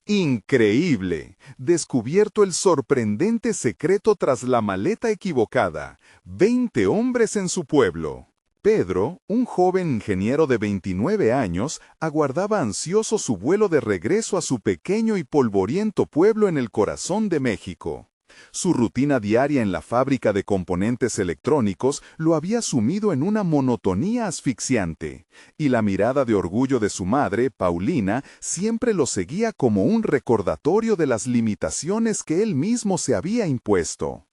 Increíble. Descubierto el sorprendente secreto tras la maleta equivocada. 20 hombres en su pueblo. Pedro, un joven ingeniero de 29 años, aguardaba ansioso su vuelo de regreso a su pequeño y polvoriento pueblo en el corazón de México. Su rutina diaria en la fábrica de componentes electrónicos lo había sumido en una monotonía asfixiante, y la mirada de orgullo de su madre, Paulina, siempre lo seguía como un recordatorio de las limitaciones que él mismo se había impuesto.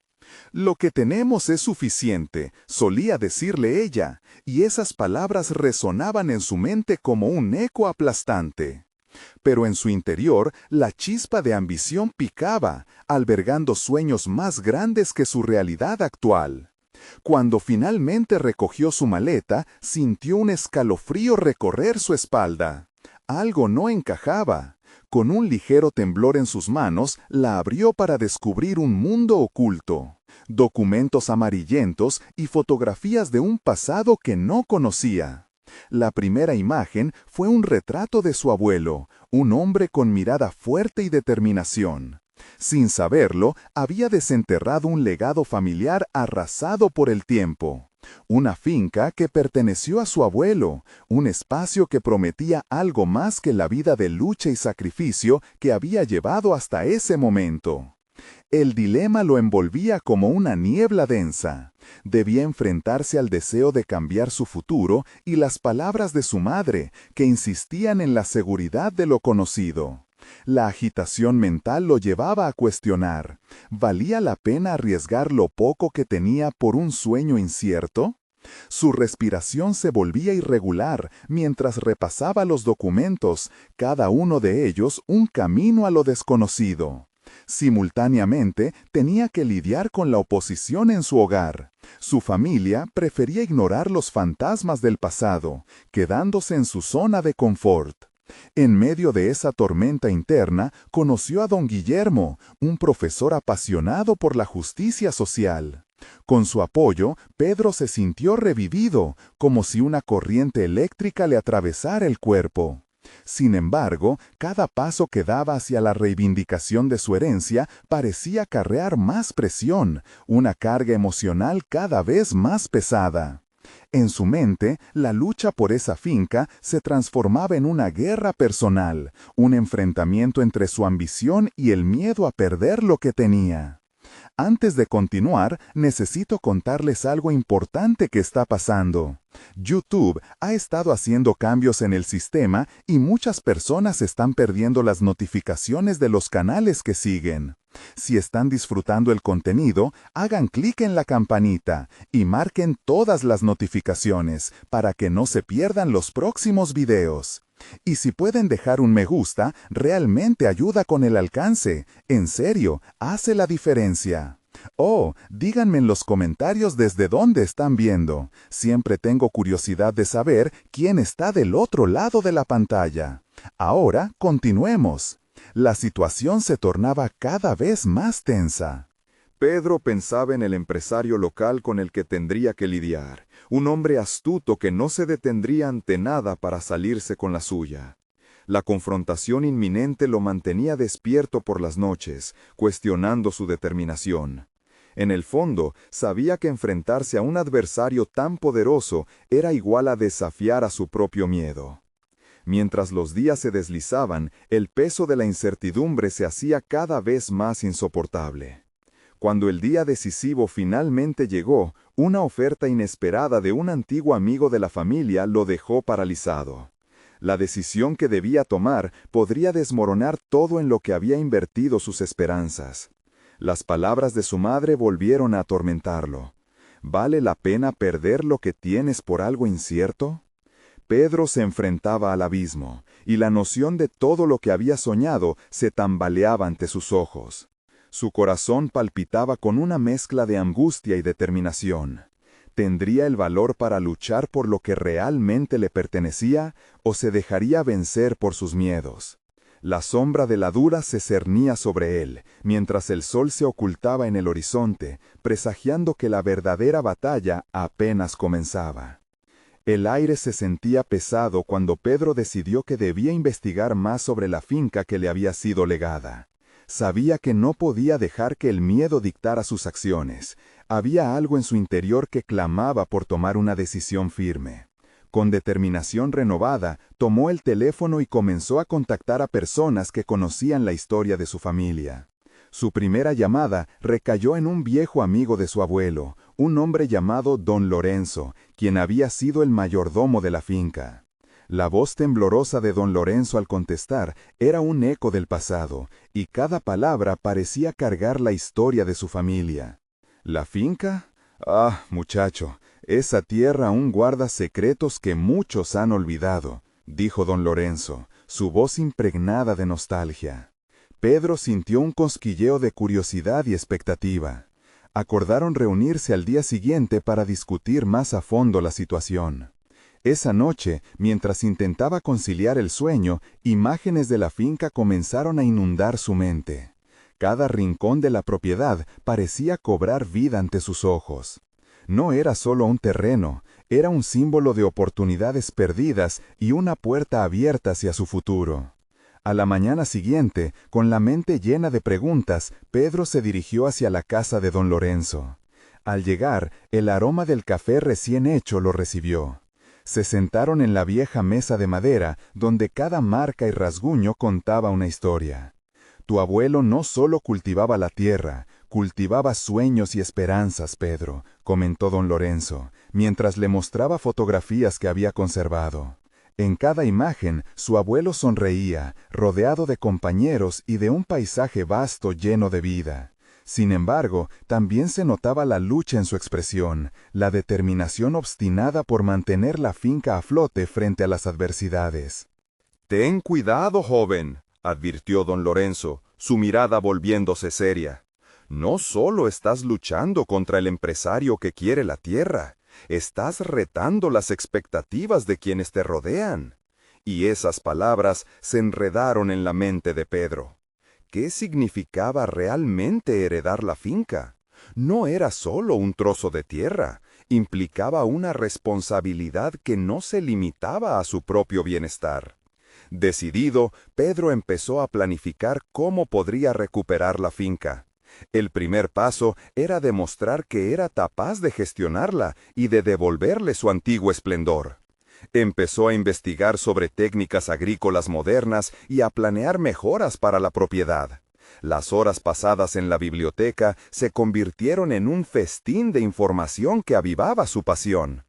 «Lo que tenemos es suficiente», solía decirle ella, y esas palabras resonaban en su mente como un eco aplastante. Pero en su interior, la chispa de ambición picaba, albergando sueños más grandes que su realidad actual. Cuando finalmente recogió su maleta, sintió un escalofrío recorrer su espalda. Algo no encajaba. Con un ligero temblor en sus manos, la abrió para descubrir un mundo oculto. Documentos amarillentos y fotografías de un pasado que no conocía. La primera imagen fue un retrato de su abuelo, un hombre con mirada fuerte y determinación. Sin saberlo, había desenterrado un legado familiar arrasado por el tiempo. Una finca que perteneció a su abuelo, un espacio que prometía algo más que la vida de lucha y sacrificio que había llevado hasta ese momento. El dilema lo envolvía como una niebla densa. Debía enfrentarse al deseo de cambiar su futuro y las palabras de su madre, que insistían en la seguridad de lo conocido. La agitación mental lo llevaba a cuestionar. ¿Valía la pena arriesgar lo poco que tenía por un sueño incierto? Su respiración se volvía irregular mientras repasaba los documentos, cada uno de ellos un camino a lo desconocido. Simultáneamente, tenía que lidiar con la oposición en su hogar. Su familia prefería ignorar los fantasmas del pasado, quedándose en su zona de confort. En medio de esa tormenta interna, conoció a don Guillermo, un profesor apasionado por la justicia social. Con su apoyo, Pedro se sintió revivido, como si una corriente eléctrica le atravesara el cuerpo. Sin embargo, cada paso que daba hacia la reivindicación de su herencia parecía acarrear más presión, una carga emocional cada vez más pesada. En su mente, la lucha por esa finca se transformaba en una guerra personal, un enfrentamiento entre su ambición y el miedo a perder lo que tenía. Antes de continuar, necesito contarles algo importante que está pasando. YouTube ha estado haciendo cambios en el sistema y muchas personas están perdiendo las notificaciones de los canales que siguen. Si están disfrutando el contenido, hagan clic en la campanita y marquen todas las notificaciones para que no se pierdan los próximos videos. Y si pueden dejar un me gusta, realmente ayuda con el alcance. En serio, hace la diferencia. Oh, díganme en los comentarios desde dónde están viendo. Siempre tengo curiosidad de saber quién está del otro lado de la pantalla. Ahora, continuemos. La situación se tornaba cada vez más tensa. Pedro pensaba en el empresario local con el que tendría que lidiar, un hombre astuto que no se detendría ante nada para salirse con la suya. La confrontación inminente lo mantenía despierto por las noches, cuestionando su determinación. En el fondo, sabía que enfrentarse a un adversario tan poderoso era igual a desafiar a su propio miedo. Mientras los días se deslizaban, el peso de la incertidumbre se hacía cada vez más insoportable. Cuando el día decisivo finalmente llegó, una oferta inesperada de un antiguo amigo de la familia lo dejó paralizado. La decisión que debía tomar podría desmoronar todo en lo que había invertido sus esperanzas. Las palabras de su madre volvieron a atormentarlo. ¿Vale la pena perder lo que tienes por algo incierto? Pedro se enfrentaba al abismo, y la noción de todo lo que había soñado se tambaleaba ante sus ojos. Su corazón palpitaba con una mezcla de angustia y determinación. ¿Tendría el valor para luchar por lo que realmente le pertenecía o se dejaría vencer por sus miedos? La sombra de la duda se cernía sobre él, mientras el sol se ocultaba en el horizonte, presagiando que la verdadera batalla apenas comenzaba. El aire se sentía pesado cuando Pedro decidió que debía investigar más sobre la finca que le había sido legada. Sabía que no podía dejar que el miedo dictara sus acciones. Había algo en su interior que clamaba por tomar una decisión firme. Con determinación renovada, tomó el teléfono y comenzó a contactar a personas que conocían la historia de su familia. Su primera llamada recayó en un viejo amigo de su abuelo, un hombre llamado Don Lorenzo, quien había sido el mayordomo de la finca. La voz temblorosa de Don Lorenzo al contestar era un eco del pasado, y cada palabra parecía cargar la historia de su familia. ¿La finca? Ah, muchacho, esa tierra aún guarda secretos que muchos han olvidado, dijo Don Lorenzo, su voz impregnada de nostalgia. Pedro sintió un cosquilleo de curiosidad y expectativa. Acordaron reunirse al día siguiente para discutir más a fondo la situación. Esa noche, mientras intentaba conciliar el sueño, imágenes de la finca comenzaron a inundar su mente. Cada rincón de la propiedad parecía cobrar vida ante sus ojos. No era solo un terreno, era un símbolo de oportunidades perdidas y una puerta abierta hacia su futuro. A la mañana siguiente, con la mente llena de preguntas, Pedro se dirigió hacia la casa de Don Lorenzo. Al llegar, el aroma del café recién hecho lo recibió. Se sentaron en la vieja mesa de madera, donde cada marca y rasguño contaba una historia. Tu abuelo no solo cultivaba la tierra, cultivaba sueños y esperanzas, Pedro, comentó Don Lorenzo, mientras le mostraba fotografías que había conservado. En cada imagen, su abuelo sonreía, rodeado de compañeros y de un paisaje vasto lleno de vida. Sin embargo, también se notaba la lucha en su expresión, la determinación obstinada por mantener la finca a flote frente a las adversidades. «Ten cuidado, joven», advirtió don Lorenzo, su mirada volviéndose seria. «No solo estás luchando contra el empresario que quiere la tierra, estás retando las expectativas de quienes te rodean». Y esas palabras se enredaron en la mente de Pedro. ¿Qué significaba realmente heredar la finca? No era solo un trozo de tierra, implicaba una responsabilidad que no se limitaba a su propio bienestar. Decidido, Pedro empezó a planificar cómo podría recuperar la finca. El primer paso era demostrar que era capaz de gestionarla y de devolverle su antiguo esplendor. Empezó a investigar sobre técnicas agrícolas modernas y a planear mejoras para la propiedad. Las horas pasadas en la biblioteca se convirtieron en un festín de información que avivaba su pasión.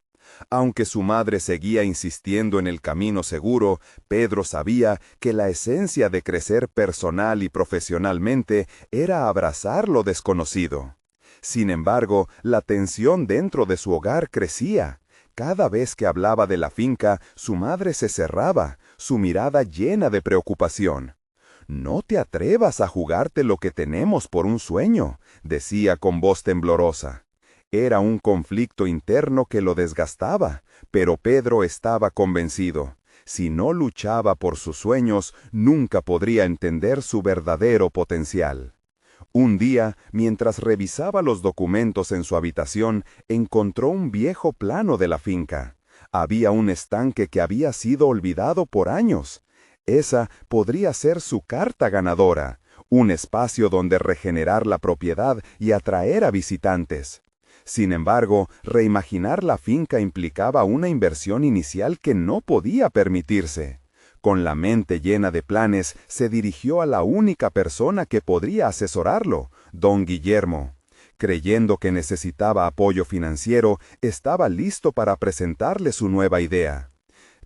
Aunque su madre seguía insistiendo en el camino seguro, Pedro sabía que la esencia de crecer personal y profesionalmente era abrazar lo desconocido. Sin embargo, la tensión dentro de su hogar crecía. Cada vez que hablaba de la finca, su madre se cerraba, su mirada llena de preocupación. «No te atrevas a jugarte lo que tenemos por un sueño», decía con voz temblorosa. Era un conflicto interno que lo desgastaba, pero Pedro estaba convencido. Si no luchaba por sus sueños, nunca podría entender su verdadero potencial. Un día, mientras revisaba los documentos en su habitación, encontró un viejo plano de la finca. Había un estanque que había sido olvidado por años. Esa podría ser su carta ganadora, un espacio donde regenerar la propiedad y atraer a visitantes. Sin embargo, reimaginar la finca implicaba una inversión inicial que no podía permitirse. Con la mente llena de planes, se dirigió a la única persona que podría asesorarlo, don Guillermo. Creyendo que necesitaba apoyo financiero, estaba listo para presentarle su nueva idea.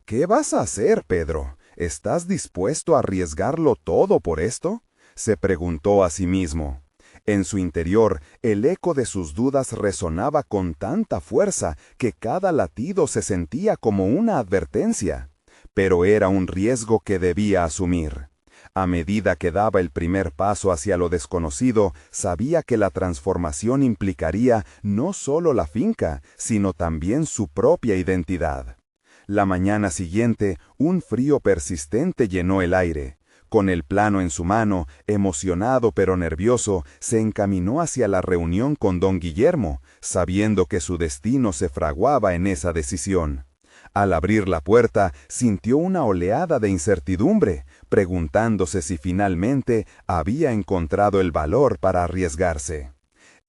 «¿Qué vas a hacer, Pedro? ¿Estás dispuesto a arriesgarlo todo por esto?», se preguntó a sí mismo. En su interior, el eco de sus dudas resonaba con tanta fuerza que cada latido se sentía como una advertencia. Pero era un riesgo que debía asumir. A medida que daba el primer paso hacia lo desconocido, sabía que la transformación implicaría no solo la finca, sino también su propia identidad. La mañana siguiente, un frío persistente llenó el aire. Con el plano en su mano, emocionado pero nervioso, se encaminó hacia la reunión con don Guillermo, sabiendo que su destino se fraguaba en esa decisión. Al abrir la puerta, sintió una oleada de incertidumbre, preguntándose si finalmente había encontrado el valor para arriesgarse.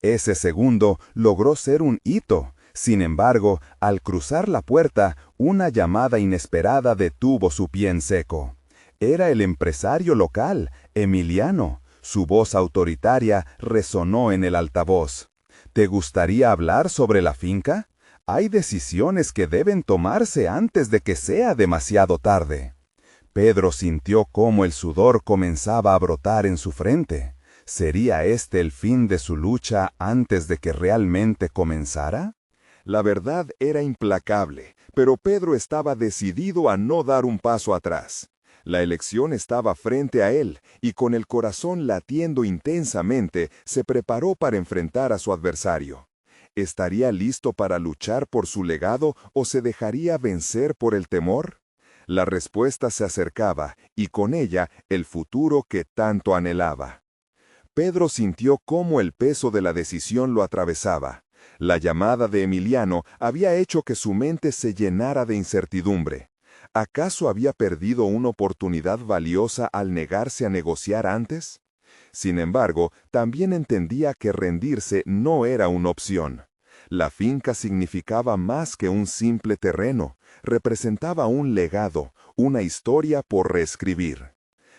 Ese segundo logró ser un hito. Sin embargo, al cruzar la puerta, una llamada inesperada detuvo su pie en seco. Era el empresario local, Emiliano. Su voz autoritaria resonó en el altavoz. ¿Te gustaría hablar sobre la finca? Hay decisiones que deben tomarse antes de que sea demasiado tarde. Pedro sintió cómo el sudor comenzaba a brotar en su frente. ¿Sería este el fin de su lucha antes de que realmente comenzara? La verdad era implacable, pero Pedro estaba decidido a no dar un paso atrás. La elección estaba frente a él, y con el corazón latiendo intensamente, se preparó para enfrentar a su adversario. ¿Estaría listo para luchar por su legado o se dejaría vencer por el temor? La respuesta se acercaba, y con ella el futuro que tanto anhelaba. Pedro sintió cómo el peso de la decisión lo atravesaba. La llamada de Emiliano había hecho que su mente se llenara de incertidumbre. ¿Acaso había perdido una oportunidad valiosa al negarse a negociar antes? Sin embargo, también entendía que rendirse no era una opción. La finca significaba más que un simple terreno, representaba un legado, una historia por reescribir.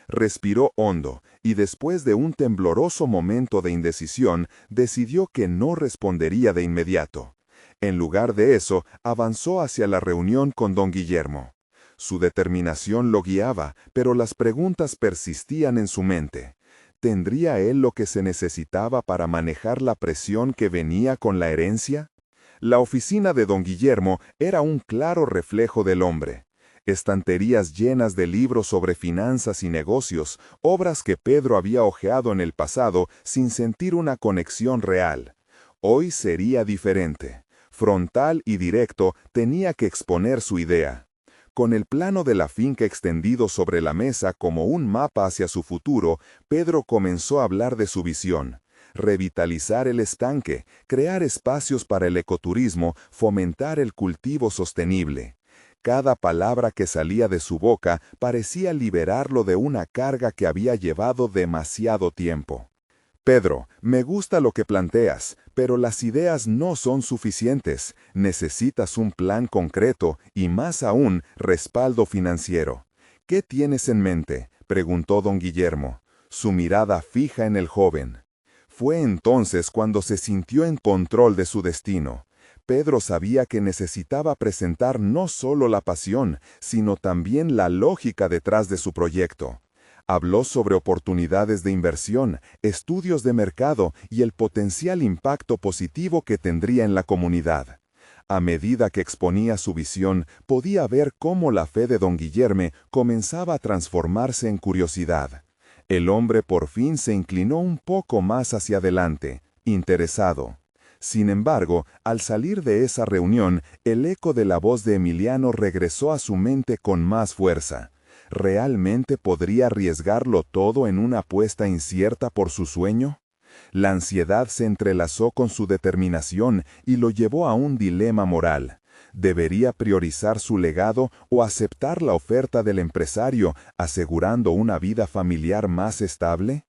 Respiró hondo, y después de un tembloroso momento de indecisión, decidió que no respondería de inmediato. En lugar de eso, avanzó hacia la reunión con don Guillermo. Su determinación lo guiaba, pero las preguntas persistían en su mente. ¿Tendría él lo que se necesitaba para manejar la presión que venía con la herencia? La oficina de don Guillermo era un claro reflejo del hombre. Estanterías llenas de libros sobre finanzas y negocios, obras que Pedro había hojeado en el pasado sin sentir una conexión real. Hoy sería diferente. Frontal y directo, tenía que exponer su idea. Con el plano de la finca extendido sobre la mesa como un mapa hacia su futuro, Pedro comenzó a hablar de su visión. Revitalizar el estanque, crear espacios para el ecoturismo, fomentar el cultivo sostenible. Cada palabra que salía de su boca parecía liberarlo de una carga que había llevado demasiado tiempo. Pedro, me gusta lo que planteas, pero las ideas no son suficientes. Necesitas un plan concreto y, más aún, respaldo financiero. ¿Qué tienes en mente?, preguntó don Guillermo, su mirada fija en el joven. Fue entonces cuando se sintió en control de su destino. Pedro sabía que necesitaba presentar no solo la pasión, sino también la lógica detrás de su proyecto. Habló sobre oportunidades de inversión, estudios de mercado y el potencial impacto positivo que tendría en la comunidad. A medida que exponía su visión, podía ver cómo la fe de don Guillermo comenzaba a transformarse en curiosidad. El hombre por fin se inclinó un poco más hacia adelante, interesado. Sin embargo, al salir de esa reunión, el eco de la voz de Emiliano regresó a su mente con más fuerza. ¿Realmente podría arriesgarlo todo en una apuesta incierta por su sueño? La ansiedad se entrelazó con su determinación y lo llevó a un dilema moral. ¿Debería priorizar su legado o aceptar la oferta del empresario, asegurando una vida familiar más estable?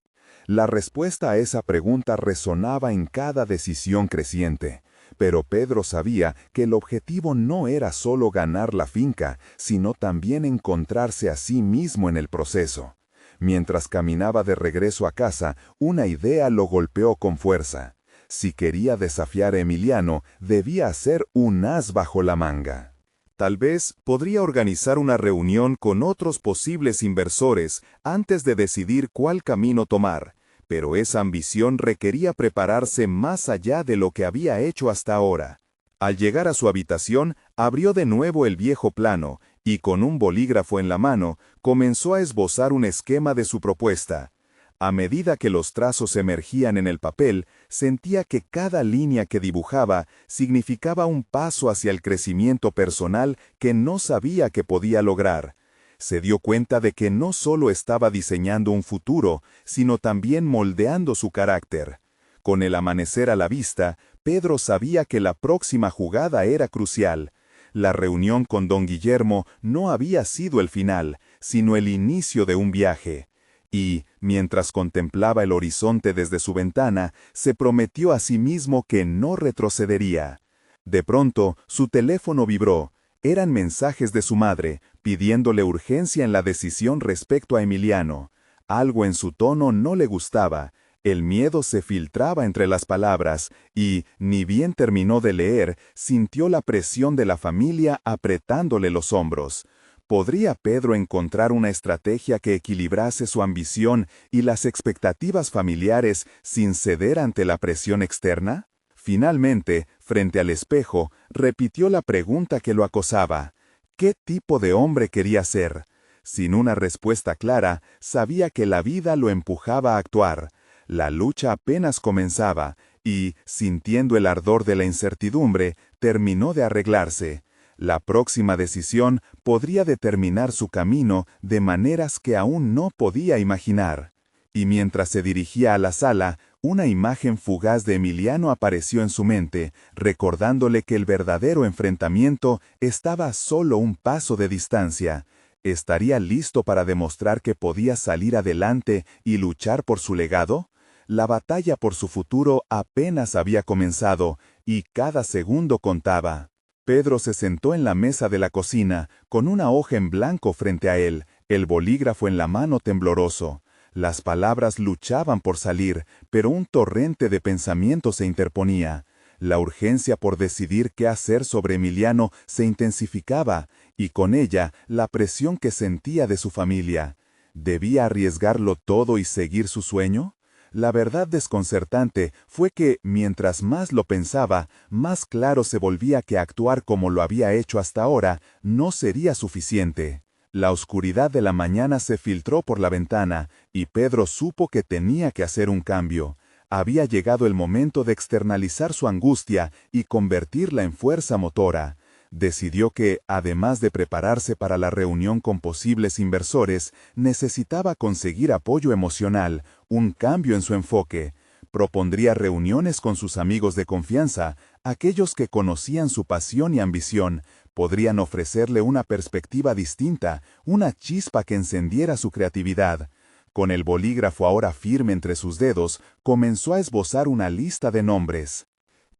La respuesta a esa pregunta resonaba en cada decisión creciente. Pero Pedro sabía que el objetivo no era solo ganar la finca, sino también encontrarse a sí mismo en el proceso. Mientras caminaba de regreso a casa, una idea lo golpeó con fuerza. Si quería desafiar a Emiliano, debía hacer un as bajo la manga. Tal vez podría organizar una reunión con otros posibles inversores antes de decidir cuál camino tomar. Pero esa ambición requería prepararse más allá de lo que había hecho hasta ahora. Al llegar a su habitación, abrió de nuevo el viejo plano y, con un bolígrafo en la mano, comenzó a esbozar un esquema de su propuesta. A medida que los trazos emergían en el papel, sentía que cada línea que dibujaba significaba un paso hacia el crecimiento personal que no sabía que podía lograr. Se dio cuenta de que no solo estaba diseñando un futuro, sino también moldeando su carácter. Con el amanecer a la vista, Pedro sabía que la próxima jugada era crucial. La reunión con don Guillermo no había sido el final, sino el inicio de un viaje. Y, mientras contemplaba el horizonte desde su ventana, se prometió a sí mismo que no retrocedería. De pronto, su teléfono vibró. Eran mensajes de su madre, pidiéndole urgencia en la decisión respecto a Emiliano. Algo en su tono no le gustaba. El miedo se filtraba entre las palabras, y, ni bien terminó de leer, sintió la presión de la familia apretándole los hombros. ¿Podría Pedro encontrar una estrategia que equilibrase su ambición y las expectativas familiares sin ceder ante la presión externa? Finalmente, frente al espejo, repitió la pregunta que lo acosaba. ¿Qué tipo de hombre quería ser? Sin una respuesta clara, sabía que la vida lo empujaba a actuar. La lucha apenas comenzaba, y, sintiendo el ardor de la incertidumbre, terminó de arreglarse. La próxima decisión podría determinar su camino de maneras que aún no podía imaginar. Y mientras se dirigía a la sala, una imagen fugaz de Emiliano apareció en su mente, recordándole que el verdadero enfrentamiento estaba a solo un paso de distancia. ¿Estaría listo para demostrar que podía salir adelante y luchar por su legado? La batalla por su futuro apenas había comenzado, y cada segundo contaba. Pedro se sentó en la mesa de la cocina, con una hoja en blanco frente a él, el bolígrafo en la mano tembloroso. Las palabras luchaban por salir, pero un torrente de pensamientos se interponía. La urgencia por decidir qué hacer sobre Emiliano se intensificaba, y con ella la presión que sentía de su familia. ¿Debía arriesgarlo todo y seguir su sueño? La verdad desconcertante fue que, mientras más lo pensaba, más claro se volvía que actuar como lo había hecho hasta ahora no sería suficiente. La oscuridad de la mañana se filtró por la ventana, y Pedro supo que tenía que hacer un cambio. Había llegado el momento de externalizar su angustia y convertirla en fuerza motora. Decidió que, además de prepararse para la reunión con posibles inversores, necesitaba conseguir apoyo emocional, un cambio en su enfoque. Propondría reuniones con sus amigos de confianza, aquellos que conocían su pasión y ambición. Podrían ofrecerle una perspectiva distinta, una chispa que encendiera su creatividad. Con el bolígrafo ahora firme entre sus dedos, comenzó a esbozar una lista de nombres.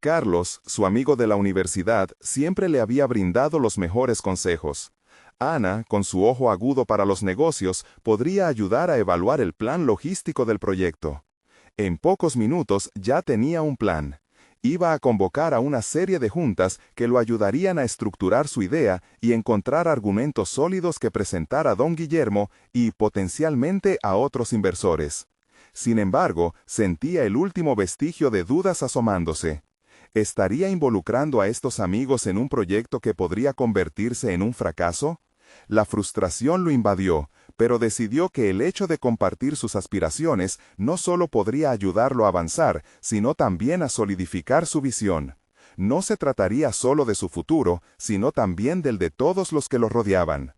Carlos, su amigo de la universidad, siempre le había brindado los mejores consejos. Ana, con su ojo agudo para los negocios, podría ayudar a evaluar el plan logístico del proyecto. En pocos minutos ya tenía un plan. Iba a convocar a una serie de juntas que lo ayudarían a estructurar su idea y encontrar argumentos sólidos que presentar a don Guillermo y potencialmente a otros inversores. Sin embargo, sentía el último vestigio de dudas asomándose. ¿Estaría involucrando a estos amigos en un proyecto que podría convertirse en un fracaso? La frustración lo invadió, pero decidió que el hecho de compartir sus aspiraciones no solo podría ayudarlo a avanzar, sino también a solidificar su visión. No se trataría solo de su futuro, sino también del de todos los que lo rodeaban.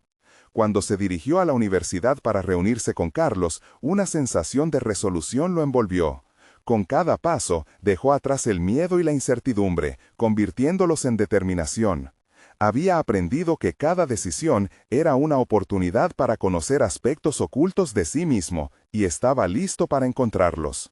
Cuando se dirigió a la universidad para reunirse con Carlos, una sensación de resolución lo envolvió. Con cada paso, dejó atrás el miedo y la incertidumbre, convirtiéndolos en determinación. Había aprendido que cada decisión era una oportunidad para conocer aspectos ocultos de sí mismo, y estaba listo para encontrarlos.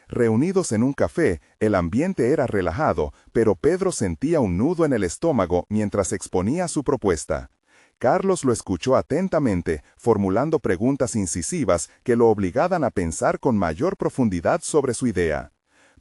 Reunidos en un café, el ambiente era relajado, pero Pedro sentía un nudo en el estómago mientras exponía su propuesta. Carlos lo escuchó atentamente, formulando preguntas incisivas que lo obligaban a pensar con mayor profundidad sobre su idea.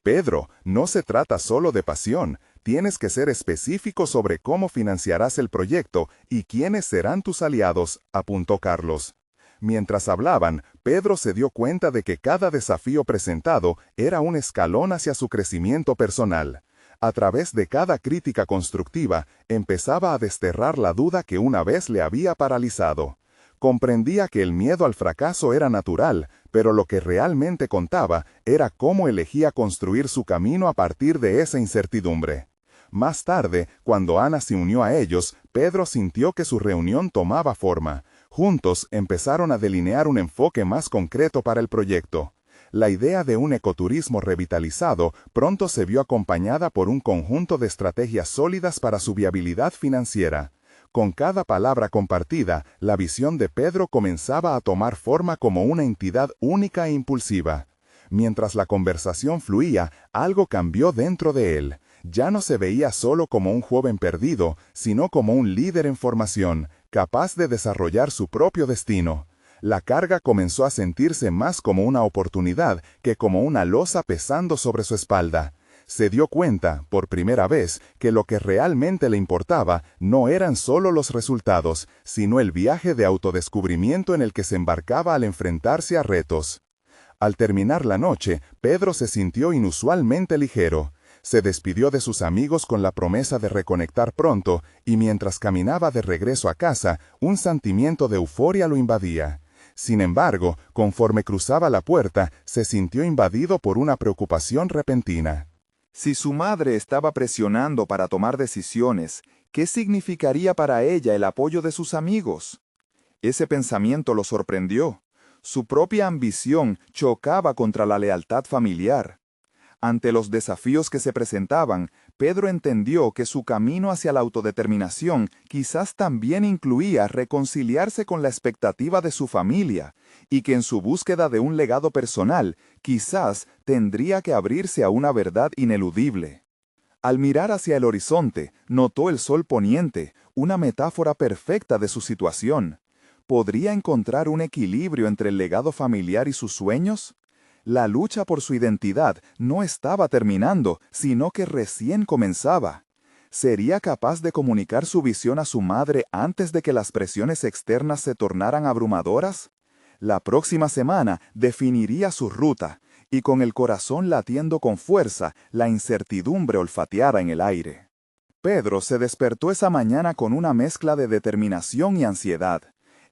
Pedro, no se trata solo de pasión, tienes que ser específico sobre cómo financiarás el proyecto y quiénes serán tus aliados, apuntó Carlos. Mientras hablaban, Pedro se dio cuenta de que cada desafío presentado era un escalón hacia su crecimiento personal. A través de cada crítica constructiva, empezaba a desterrar la duda que una vez le había paralizado. Comprendía que el miedo al fracaso era natural, pero lo que realmente contaba era cómo elegía construir su camino a partir de esa incertidumbre. Más tarde, cuando Ana se unió a ellos, Pedro sintió que su reunión tomaba forma. Juntos empezaron a delinear un enfoque más concreto para el proyecto. La idea de un ecoturismo revitalizado pronto se vio acompañada por un conjunto de estrategias sólidas para su viabilidad financiera. Con cada palabra compartida, la visión de Pedro comenzaba a tomar forma como una entidad única e impulsiva. Mientras la conversación fluía, algo cambió dentro de él. Ya no se veía solo como un joven perdido, sino como un líder en formación, capaz de desarrollar su propio destino. La carga comenzó a sentirse más como una oportunidad que como una losa pesando sobre su espalda. Se dio cuenta, por primera vez, que lo que realmente le importaba no eran solo los resultados, sino el viaje de autodescubrimiento en el que se embarcaba al enfrentarse a retos. Al terminar la noche, Pedro se sintió inusualmente ligero. Se despidió de sus amigos con la promesa de reconectar pronto, y mientras caminaba de regreso a casa, un sentimiento de euforia lo invadía. Sin embargo, conforme cruzaba la puerta, se sintió invadido por una preocupación repentina. Si su madre estaba presionando para tomar decisiones, ¿qué significaría para ella el apoyo de sus amigos? Ese pensamiento lo sorprendió. Su propia ambición chocaba contra la lealtad familiar. Ante los desafíos que se presentaban, Pedro entendió que su camino hacia la autodeterminación quizás también incluía reconciliarse con la expectativa de su familia, y que en su búsqueda de un legado personal, quizás tendría que abrirse a una verdad ineludible. Al mirar hacia el horizonte, notó el sol poniente, una metáfora perfecta de su situación. ¿Podría encontrar un equilibrio entre el legado familiar y sus sueños? La lucha por su identidad no estaba terminando, sino que recién comenzaba. ¿Sería capaz de comunicar su visión a su madre antes de que las presiones externas se tornaran abrumadoras? La próxima semana definiría su ruta, y con el corazón latiendo con fuerza, la incertidumbre olfateara en el aire. Pedro se despertó esa mañana con una mezcla de determinación y ansiedad.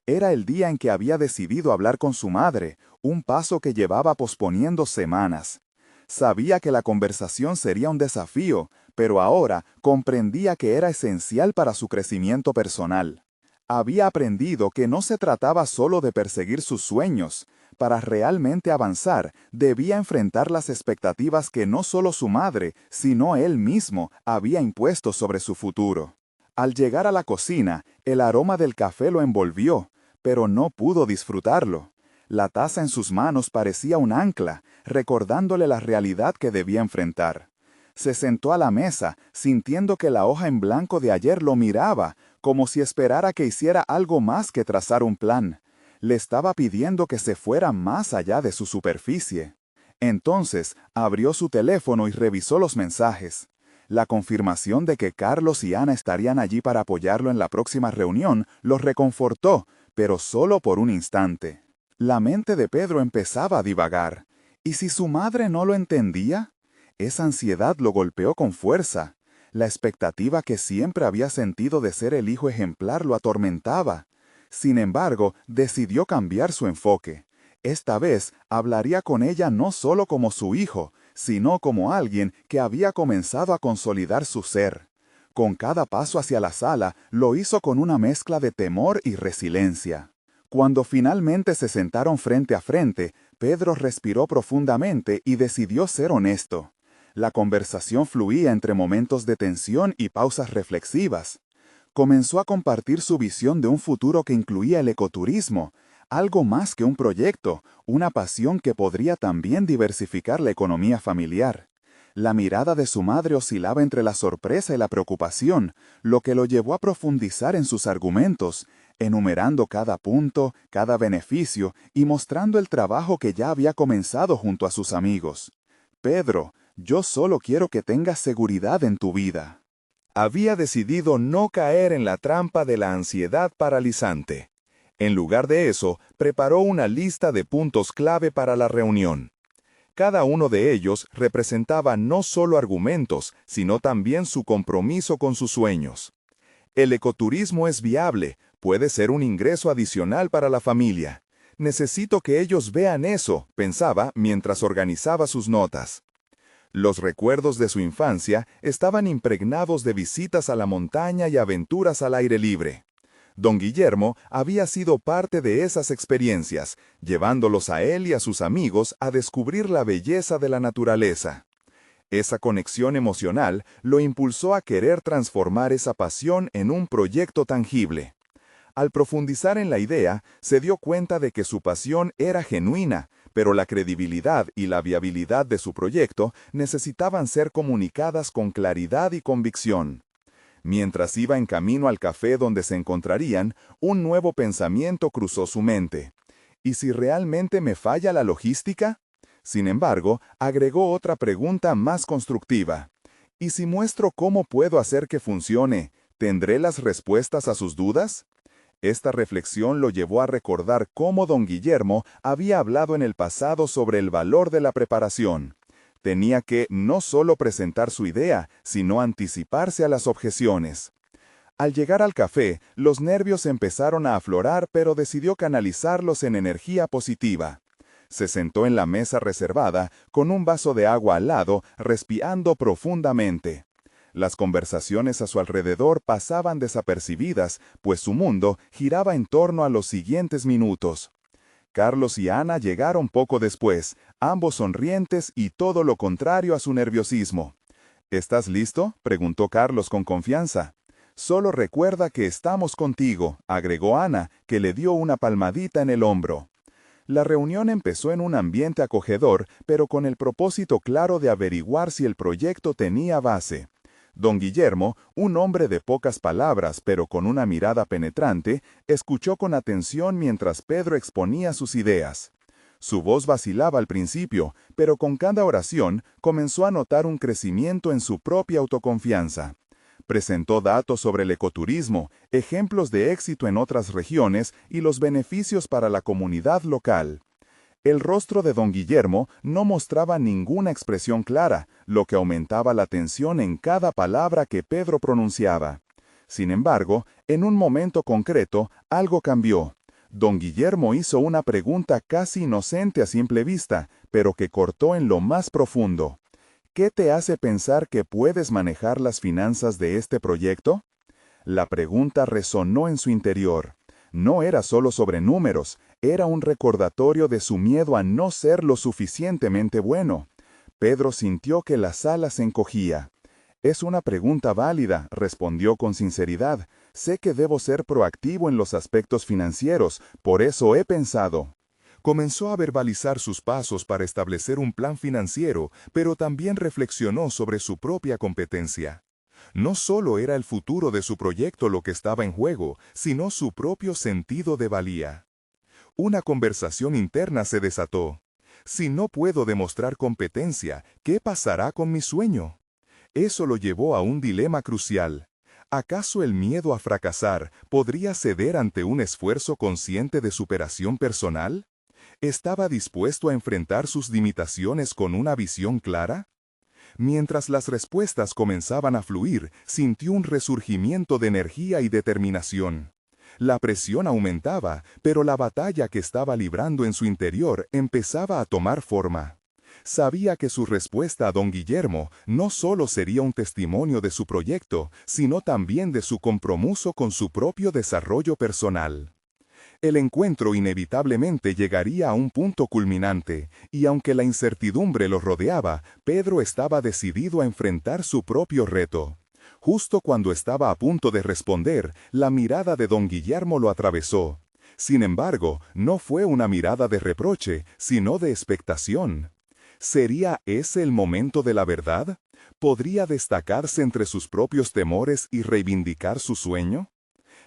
Era el día en que había decidido hablar con su madre, un paso que llevaba posponiendo semanas. Sabía que la conversación sería un desafío, pero ahora comprendía que era esencial para su crecimiento personal. Había aprendido que no se trataba solo de perseguir sus sueños. Para realmente avanzar, debía enfrentar las expectativas que no solo su madre, sino él mismo había impuesto sobre su futuro. Al llegar a la cocina, el aroma del café lo envolvió, pero no pudo disfrutarlo. La taza en sus manos parecía un ancla, recordándole la realidad que debía enfrentar. Se sentó a la mesa, sintiendo que la hoja en blanco de ayer lo miraba, como si esperara que hiciera algo más que trazar un plan. Le estaba pidiendo que se fuera más allá de su superficie. Entonces, abrió su teléfono y revisó los mensajes. La confirmación de que Carlos y Ana estarían allí para apoyarlo en la próxima reunión lo reconfortó, pero solo por un instante. La mente de Pedro empezaba a divagar. ¿Y si su madre no lo entendía? Esa ansiedad lo golpeó con fuerza. La expectativa que siempre había sentido de ser el hijo ejemplar lo atormentaba. Sin embargo, decidió cambiar su enfoque. Esta vez hablaría con ella no solo como su hijo, sino como alguien que había comenzado a consolidar su ser. Con cada paso hacia la sala, lo hizo con una mezcla de temor y resiliencia. Cuando finalmente se sentaron frente a frente, Pedro respiró profundamente y decidió ser honesto. La conversación fluía entre momentos de tensión y pausas reflexivas. Comenzó a compartir su visión de un futuro que incluía el ecoturismo, algo más que un proyecto, una pasión que podría también diversificar la economía familiar. La mirada de su madre oscilaba entre la sorpresa y la preocupación, lo que lo llevó a profundizar en sus argumentos, enumerando cada punto, cada beneficio y mostrando el trabajo que ya había comenzado junto a sus amigos. Pedro, yo solo quiero que tengas seguridad en tu vida. Había decidido no caer en la trampa de la ansiedad paralizante. En lugar de eso, preparó una lista de puntos clave para la reunión. Cada uno de ellos representaba no solo argumentos, sino también su compromiso con sus sueños. El ecoturismo es viable, puede ser un ingreso adicional para la familia. Necesito que ellos vean eso, pensaba mientras organizaba sus notas. Los recuerdos de su infancia estaban impregnados de visitas a la montaña y aventuras al aire libre. Don Guillermo había sido parte de esas experiencias, llevándolos a él y a sus amigos a descubrir la belleza de la naturaleza. Esa conexión emocional lo impulsó a querer transformar esa pasión en un proyecto tangible. Al profundizar en la idea, se dio cuenta de que su pasión era genuina, pero la credibilidad y la viabilidad de su proyecto necesitaban ser comunicadas con claridad y convicción. Mientras iba en camino al café donde se encontrarían, un nuevo pensamiento cruzó su mente. ¿Y si realmente me falla la logística? Sin embargo, agregó otra pregunta más constructiva. ¿Y si muestro cómo puedo hacer que funcione, tendré las respuestas a sus dudas? Esta reflexión lo llevó a recordar cómo don Guillermo había hablado en el pasado sobre el valor de la preparación. Tenía que no solo presentar su idea, sino anticiparse a las objeciones. Al llegar al café, los nervios empezaron a aflorar, pero decidió canalizarlos en energía positiva. Se sentó en la mesa reservada, con un vaso de agua al lado, respirando profundamente. Las conversaciones a su alrededor pasaban desapercibidas, pues su mundo giraba en torno a los siguientes minutos. Carlos y Ana llegaron poco después, ambos sonrientes y todo lo contrario a su nerviosismo. ¿Estás listo?, preguntó Carlos con confianza. Solo recuerda que estamos contigo, agregó Ana, que le dio una palmadita en el hombro. La reunión empezó en un ambiente acogedor, pero con el propósito claro de averiguar si el proyecto tenía base. Don Guillermo, un hombre de pocas palabras pero con una mirada penetrante, escuchó con atención mientras Pedro exponía sus ideas. Su voz vacilaba al principio, pero con cada oración comenzó a notar un crecimiento en su propia autoconfianza. Presentó datos sobre el ecoturismo, ejemplos de éxito en otras regiones y los beneficios para la comunidad local. El rostro de don Guillermo no mostraba ninguna expresión clara, lo que aumentaba la tensión en cada palabra que Pedro pronunciaba. Sin embargo, en un momento concreto, algo cambió. Don Guillermo hizo una pregunta casi inocente a simple vista, pero que cortó en lo más profundo. ¿Qué te hace pensar que puedes manejar las finanzas de este proyecto? La pregunta resonó en su interior. No era solo sobre números, era un recordatorio de su miedo a no ser lo suficientemente bueno. Pedro sintió que la sala se encogía. Es una pregunta válida, respondió con sinceridad. Sé que debo ser proactivo en los aspectos financieros, por eso he pensado. Comenzó a verbalizar sus pasos para establecer un plan financiero, pero también reflexionó sobre su propia competencia. No solo era el futuro de su proyecto lo que estaba en juego, sino su propio sentido de valía. Una conversación interna se desató. Si no puedo demostrar competencia, ¿qué pasará con mi sueño? Eso lo llevó a un dilema crucial. ¿Acaso el miedo a fracasar podría ceder ante un esfuerzo consciente de superación personal? ¿Estaba dispuesto a enfrentar sus limitaciones con una visión clara? Mientras las respuestas comenzaban a fluir, sintió un resurgimiento de energía y determinación. La presión aumentaba, pero la batalla que estaba librando en su interior empezaba a tomar forma. Sabía que su respuesta a don Guillermo no solo sería un testimonio de su proyecto, sino también de su compromiso con su propio desarrollo personal. El encuentro inevitablemente llegaría a un punto culminante, y aunque la incertidumbre lo rodeaba, Pedro estaba decidido a enfrentar su propio reto. Justo cuando estaba a punto de responder, la mirada de don Guillermo lo atravesó. Sin embargo, no fue una mirada de reproche, sino de expectación. ¿Sería ese el momento de la verdad? ¿Podría destacarse entre sus propios temores y reivindicar su sueño?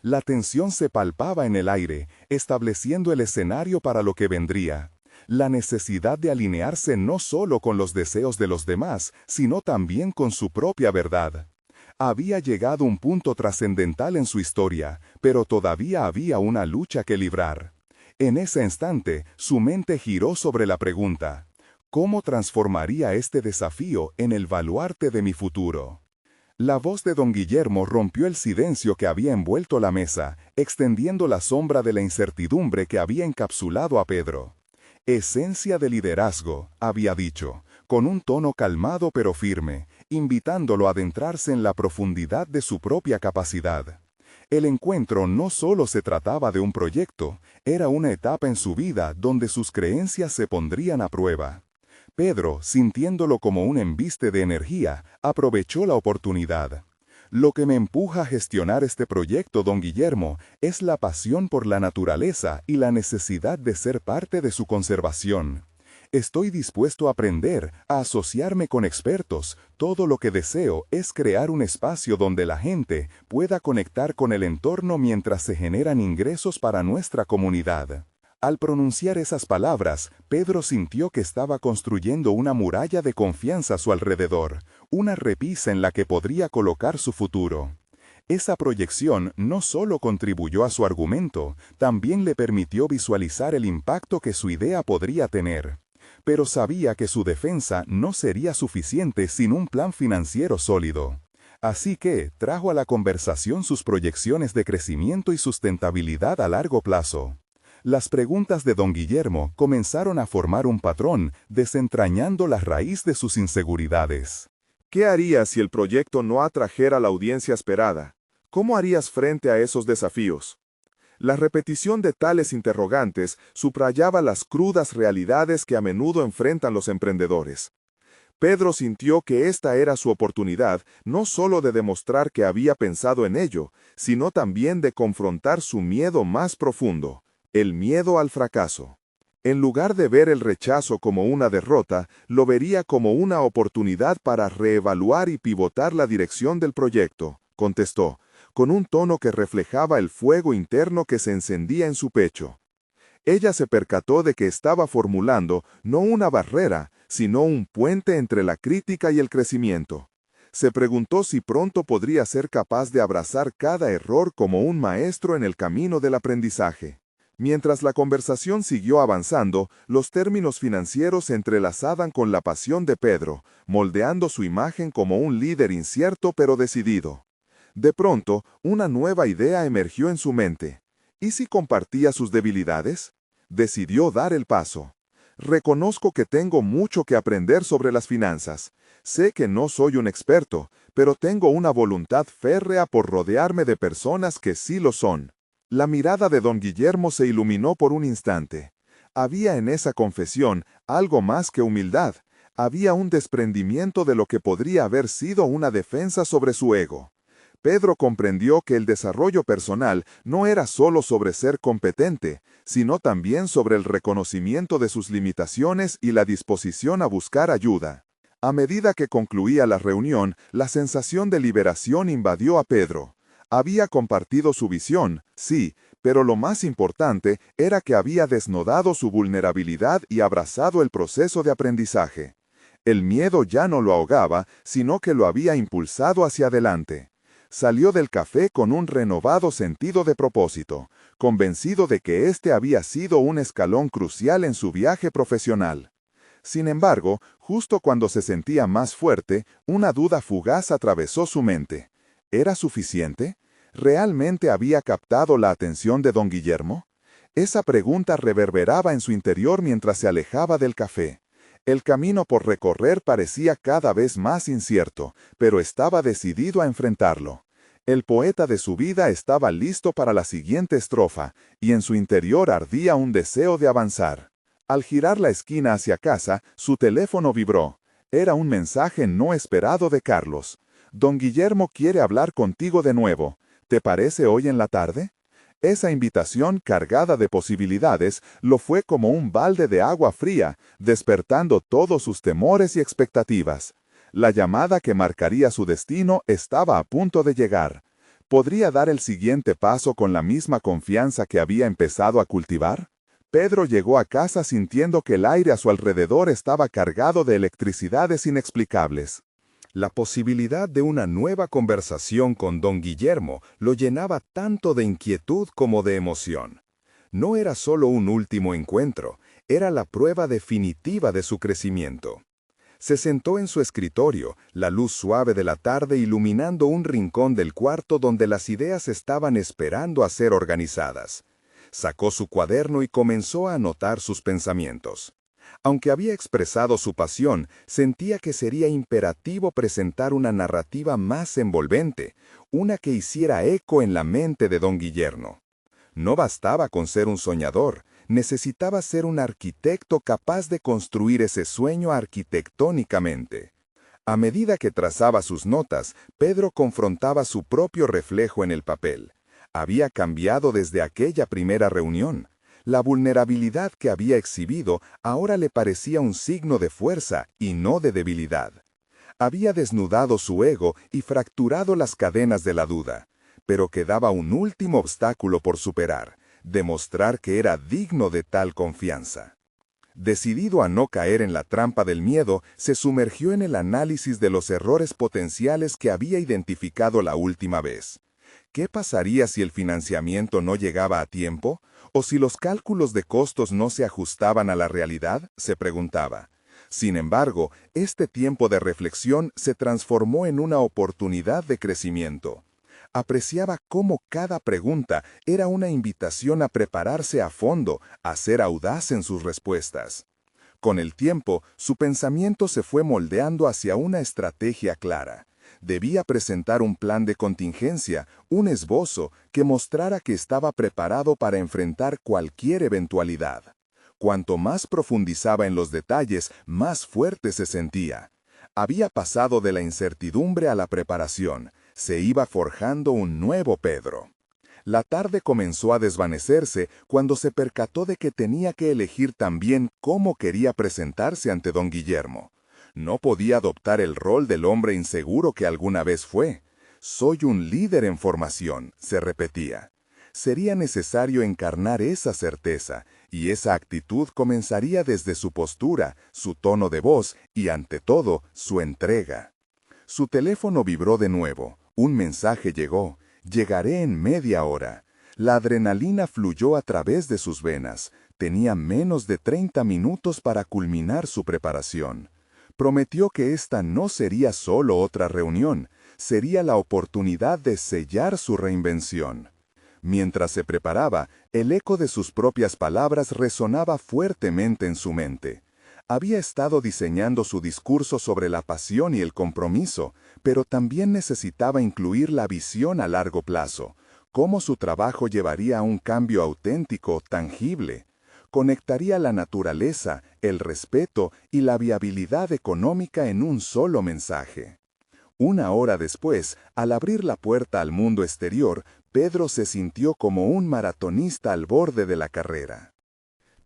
La tensión se palpaba en el aire, estableciendo el escenario para lo que vendría. La necesidad de alinearse no solo con los deseos de los demás, sino también con su propia verdad. Había llegado un punto trascendental en su historia, pero todavía había una lucha que librar. En ese instante, su mente giró sobre la pregunta: ¿cómo transformaría este desafío en el baluarte de mi futuro? La voz de don Guillermo rompió el silencio que había envuelto la mesa, extendiendo la sombra de la incertidumbre que había encapsulado a Pedro. Esencia de liderazgo, había dicho, con un tono calmado pero firme, invitándolo a adentrarse en la profundidad de su propia capacidad. El encuentro no solo se trataba de un proyecto, era una etapa en su vida donde sus creencias se pondrían a prueba. Pedro, sintiéndolo como un embiste de energía, aprovechó la oportunidad. Lo que me empuja a gestionar este proyecto, don Guillermo, es la pasión por la naturaleza y la necesidad de ser parte de su conservación. Estoy dispuesto a aprender, a asociarme con expertos. Todo lo que deseo es crear un espacio donde la gente pueda conectar con el entorno mientras se generan ingresos para nuestra comunidad. Al pronunciar esas palabras, Pedro sintió que estaba construyendo una muralla de confianza a su alrededor, una repisa en la que podría colocar su futuro. Esa proyección no solo contribuyó a su argumento, también le permitió visualizar el impacto que su idea podría tener. Pero sabía que su defensa no sería suficiente sin un plan financiero sólido. Así que trajo a la conversación sus proyecciones de crecimiento y sustentabilidad a largo plazo. Las preguntas de don Guillermo comenzaron a formar un patrón, desentrañando la raíz de sus inseguridades. ¿Qué harías si el proyecto no atrajera la audiencia esperada? ¿Cómo harías frente a esos desafíos? La repetición de tales interrogantes subrayaba las crudas realidades que a menudo enfrentan los emprendedores. Pedro sintió que esta era su oportunidad no solo de demostrar que había pensado en ello, sino también de confrontar su miedo más profundo, el miedo al fracaso. En lugar de ver el rechazo como una derrota, lo vería como una oportunidad para reevaluar y pivotar la dirección del proyecto, contestó, con un tono que reflejaba el fuego interno que se encendía en su pecho. Ella se percató de que estaba formulando no una barrera, sino un puente entre la crítica y el crecimiento. Se preguntó si pronto podría ser capaz de abrazar cada error como un maestro en el camino del aprendizaje. Mientras la conversación siguió avanzando, los términos financieros se entrelazaban con la pasión de Pedro, moldeando su imagen como un líder incierto pero decidido. De pronto, una nueva idea emergió en su mente. ¿Y si compartía sus debilidades? Decidió dar el paso. Reconozco que tengo mucho que aprender sobre las finanzas. Sé que no soy un experto, pero tengo una voluntad férrea por rodearme de personas que sí lo son. La mirada de don Guillermo se iluminó por un instante. Había en esa confesión algo más que humildad. Había un desprendimiento de lo que podría haber sido una defensa sobre su ego. Pedro comprendió que el desarrollo personal no era solo sobre ser competente, sino también sobre el reconocimiento de sus limitaciones y la disposición a buscar ayuda. A medida que concluía la reunión, la sensación de liberación invadió a Pedro. Había compartido su visión, sí, pero lo más importante era que había desnudado su vulnerabilidad y abrazado el proceso de aprendizaje. El miedo ya no lo ahogaba, sino que lo había impulsado hacia adelante. Salió del café con un renovado sentido de propósito, convencido de que este había sido un escalón crucial en su viaje profesional. Sin embargo, justo cuando se sentía más fuerte, una duda fugaz atravesó su mente. ¿Era suficiente? ¿Realmente había captado la atención de don Guillermo? Esa pregunta reverberaba en su interior mientras se alejaba del café. El camino por recorrer parecía cada vez más incierto, pero estaba decidido a enfrentarlo. El poeta de su vida estaba listo para la siguiente estrofa, y en su interior ardía un deseo de avanzar. Al girar la esquina hacia casa, su teléfono vibró. Era un mensaje no esperado de Carlos. Don Guillermo quiere hablar contigo de nuevo. ¿Te parece hoy en la tarde? Esa invitación, cargada de posibilidades, lo fue como un balde de agua fría, despertando todos sus temores y expectativas. La llamada que marcaría su destino estaba a punto de llegar. ¿Podría dar el siguiente paso con la misma confianza que había empezado a cultivar? Pedro llegó a casa sintiendo que el aire a su alrededor estaba cargado de electricidades inexplicables. La posibilidad de una nueva conversación con don Guillermo lo llenaba tanto de inquietud como de emoción. No era solo un último encuentro, era la prueba definitiva de su crecimiento. Se sentó en su escritorio, la luz suave de la tarde iluminando un rincón del cuarto donde las ideas estaban esperando a ser organizadas. Sacó su cuaderno y comenzó a anotar sus pensamientos. Aunque había expresado su pasión, sentía que sería imperativo presentar una narrativa más envolvente, una que hiciera eco en la mente de don Guillermo. No bastaba con ser un soñador, necesitaba ser un arquitecto capaz de construir ese sueño arquitectónicamente. A medida que trazaba sus notas, Pedro confrontaba su propio reflejo en el papel. Había cambiado desde aquella primera reunión. La vulnerabilidad que había exhibido ahora le parecía un signo de fuerza y no de debilidad. Había desnudado su ego y fracturado las cadenas de la duda, pero quedaba un último obstáculo por superar: demostrar que era digno de tal confianza. Decidido a no caer en la trampa del miedo, se sumergió en el análisis de los errores potenciales que había identificado la última vez. ¿Qué pasaría si el financiamiento no llegaba a tiempo? ¿O si los cálculos de costos no se ajustaban a la realidad?, se preguntaba. Sin embargo, este tiempo de reflexión se transformó en una oportunidad de crecimiento. Apreciaba cómo cada pregunta era una invitación a prepararse a fondo, a ser audaz en sus respuestas. Con el tiempo, su pensamiento se fue moldeando hacia una estrategia clara. Debía presentar un plan de contingencia, un esbozo que mostrara que estaba preparado para enfrentar cualquier eventualidad. Cuanto más profundizaba en los detalles, más fuerte se sentía. Había pasado de la incertidumbre a la preparación. Se iba forjando un nuevo Pedro. La tarde comenzó a desvanecerse cuando se percató de que tenía que elegir también cómo quería presentarse ante don Guillermo. No podía adoptar el rol del hombre inseguro que alguna vez fue. «Soy un líder en formación», se repetía. Sería necesario encarnar esa certeza, y esa actitud comenzaría desde su postura, su tono de voz y, ante todo, su entrega. Su teléfono vibró de nuevo. Un mensaje llegó: «Llegaré en media hora». La adrenalina fluyó a través de sus venas. Tenía menos de 30 minutos para culminar su preparación. Prometió que esta no sería solo otra reunión, sería la oportunidad de sellar su reinvención. Mientras se preparaba, el eco de sus propias palabras resonaba fuertemente en su mente. Había estado diseñando su discurso sobre la pasión y el compromiso, pero también necesitaba incluir la visión a largo plazo, cómo su trabajo llevaría a un cambio auténtico, tangible. Conectaría la naturaleza, el respeto y la viabilidad económica en un solo mensaje. Una hora después, al abrir la puerta al mundo exterior, Pedro se sintió como un maratonista al borde de la carrera.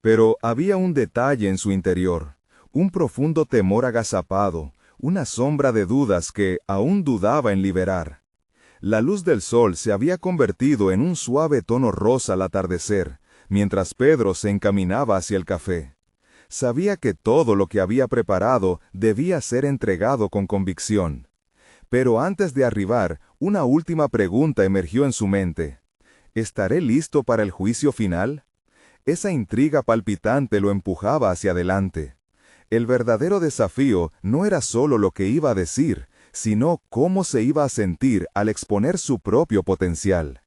Pero había un detalle en su interior, un profundo temor agazapado, una sombra de dudas que aún dudaba en liberar. La luz del sol se había convertido en un suave tono rosa al atardecer, mientras Pedro se encaminaba hacia el café. Sabía que todo lo que había preparado debía ser entregado con convicción. Pero antes de arribar, una última pregunta emergió en su mente. ¿Estaré listo para el juicio final? Esa intriga palpitante lo empujaba hacia adelante. El verdadero desafío no era solo lo que iba a decir, sino cómo se iba a sentir al exponer su propio potencial.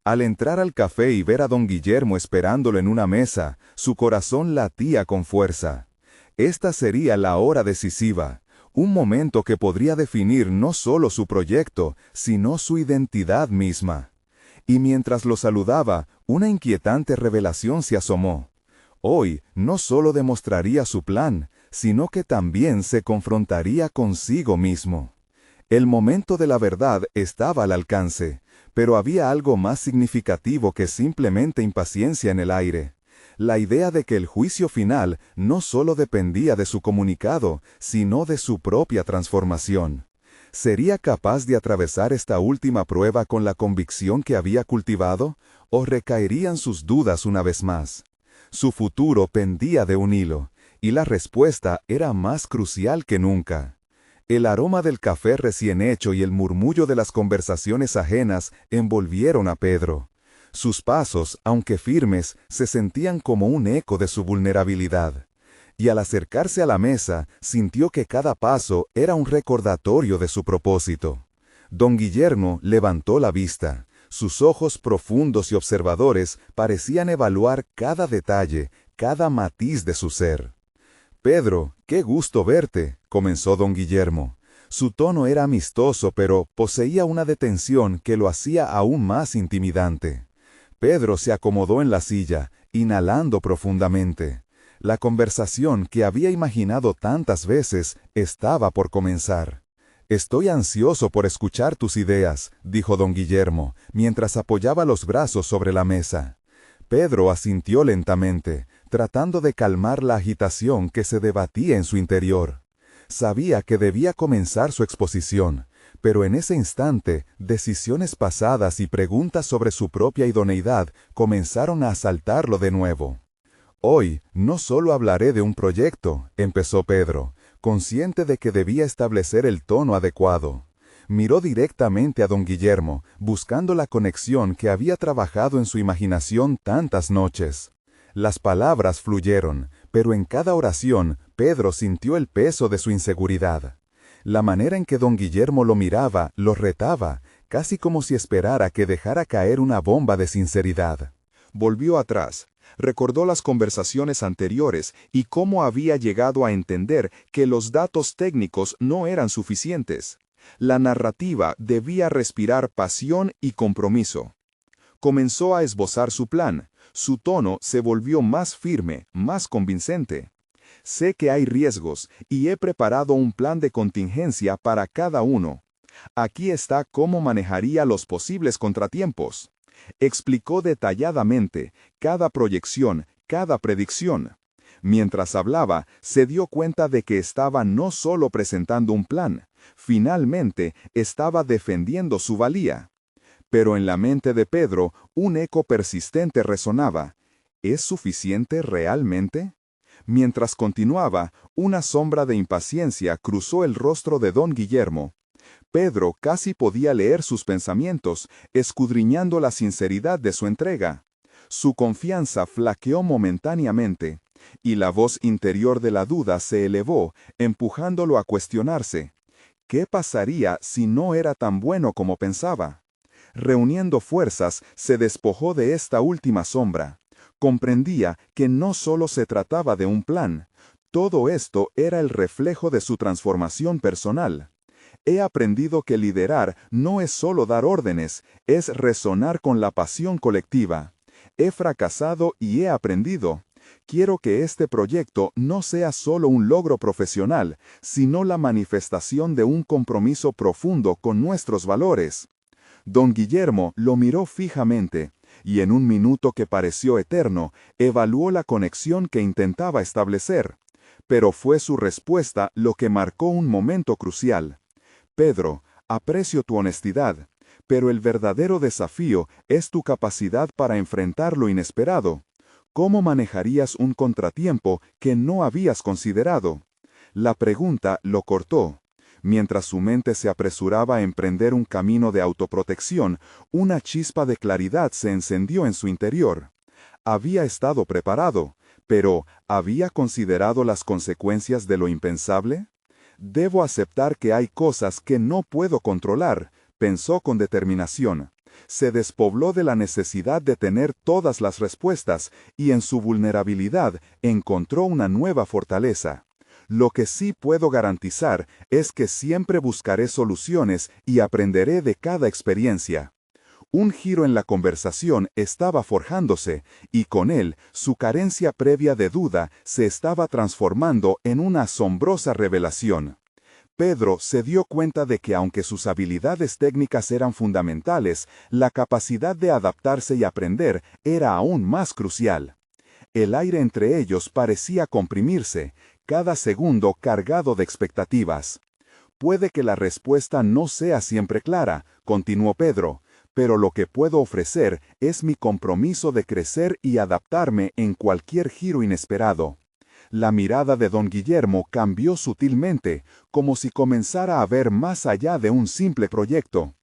Al entrar al café y ver a don Guillermo esperándolo en una mesa, su corazón latía con fuerza. Esta sería la hora decisiva, un momento que podría definir no solo su proyecto, sino su identidad misma. Y mientras lo saludaba, una inquietante revelación se asomó. Hoy no solo demostraría su plan, sino que también se confrontaría consigo mismo. El momento de la verdad estaba al alcance, pero había algo más significativo que simplemente impaciencia en el aire. La idea de que el juicio final no solo dependía de su comunicado, sino de su propia transformación. ¿Sería capaz de atravesar esta última prueba con la convicción que había cultivado, o recaerían sus dudas una vez más? Su futuro pendía de un hilo, y la respuesta era más crucial que nunca. El aroma del café recién hecho y el murmullo de las conversaciones ajenas envolvieron a Pedro. Sus pasos, aunque firmes, se sentían como un eco de su vulnerabilidad. Y al acercarse a la mesa, sintió que cada paso era un recordatorio de su propósito. Don Guillermo levantó la vista. Sus ojos profundos y observadores parecían evaluar cada detalle, cada matiz de su ser. Pedro, qué gusto verte, comenzó don Guillermo. Su tono era amistoso, pero poseía una detención que lo hacía aún más intimidante. Pedro se acomodó en la silla, inhalando profundamente. La conversación que había imaginado tantas veces estaba por comenzar. «Estoy ansioso por escuchar tus ideas», dijo don Guillermo, mientras apoyaba los brazos sobre la mesa. Pedro asintió lentamente, tratando de calmar la agitación que se debatía en su interior. Sabía que debía comenzar su exposición, pero en ese instante, decisiones pasadas y preguntas sobre su propia idoneidad comenzaron a asaltarlo de nuevo. «Hoy no solo hablaré de un proyecto», empezó Pedro, consciente de que debía establecer el tono adecuado. Miró directamente a don Guillermo, buscando la conexión que había trabajado en su imaginación tantas noches. Las palabras fluyeron, pero en cada oración Pedro sintió el peso de su inseguridad. La manera en que don Guillermo lo miraba, lo retaba, casi como si esperara que dejara caer una bomba de sinceridad. Volvió atrás, recordó las conversaciones anteriores y cómo había llegado a entender que los datos técnicos no eran suficientes. La narrativa debía respirar pasión y compromiso. Comenzó a esbozar su plan. Su tono se volvió más firme, más convincente. Sé que hay riesgos y he preparado un plan de contingencia para cada uno. Aquí está cómo manejaría los posibles contratiempos. Explicó detalladamente cada proyección, cada predicción. Mientras hablaba, se dio cuenta de que estaba no solo presentando un plan, finalmente estaba defendiendo su valía. Pero en la mente de Pedro, un eco persistente resonaba. ¿Es suficiente realmente? Mientras continuaba, una sombra de impaciencia cruzó el rostro de don Guillermo. Pedro casi podía leer sus pensamientos, escudriñando la sinceridad de su entrega. Su confianza flaqueó momentáneamente, y la voz interior de la duda se elevó, empujándolo a cuestionarse. ¿Qué pasaría si no era tan bueno como pensaba? Reuniendo fuerzas, se despojó de esta última sombra. Comprendía que no solo se trataba de un plan. Todo esto era el reflejo de su transformación personal. He aprendido que liderar no es solo dar órdenes, es resonar con la pasión colectiva. He fracasado y he aprendido. Quiero que este proyecto no sea solo un logro profesional, sino la manifestación de un compromiso profundo con nuestros valores. Don Guillermo lo miró fijamente, y en un minuto que pareció eterno, evaluó la conexión que intentaba establecer. Pero fue su respuesta lo que marcó un momento crucial. Pedro, aprecio tu honestidad, pero el verdadero desafío es tu capacidad para enfrentar lo inesperado. ¿Cómo manejarías un contratiempo que no habías considerado? La pregunta lo cortó. Mientras su mente se apresuraba a emprender un camino de autoprotección, una chispa de claridad se encendió en su interior. Había estado preparado, pero ¿había considerado las consecuencias de lo impensable? Debo aceptar que hay cosas que no puedo controlar, pensó con determinación. Se despobló de la necesidad de tener todas las respuestas y en su vulnerabilidad encontró una nueva fortaleza. Lo que sí puedo garantizar es que siempre buscaré soluciones y aprenderé de cada experiencia. Un giro en la conversación estaba forjándose, y con él, su carencia previa de duda se estaba transformando en una asombrosa revelación. Pedro se dio cuenta de que aunque sus habilidades técnicas eran fundamentales, la capacidad de adaptarse y aprender era aún más crucial. El aire entre ellos parecía comprimirse, cada segundo cargado de expectativas. Puede que la respuesta no sea siempre clara, continuó Pedro, pero lo que puedo ofrecer es mi compromiso de crecer y adaptarme en cualquier giro inesperado. La mirada de don Guillermo cambió sutilmente, como si comenzara a ver más allá de un simple proyecto.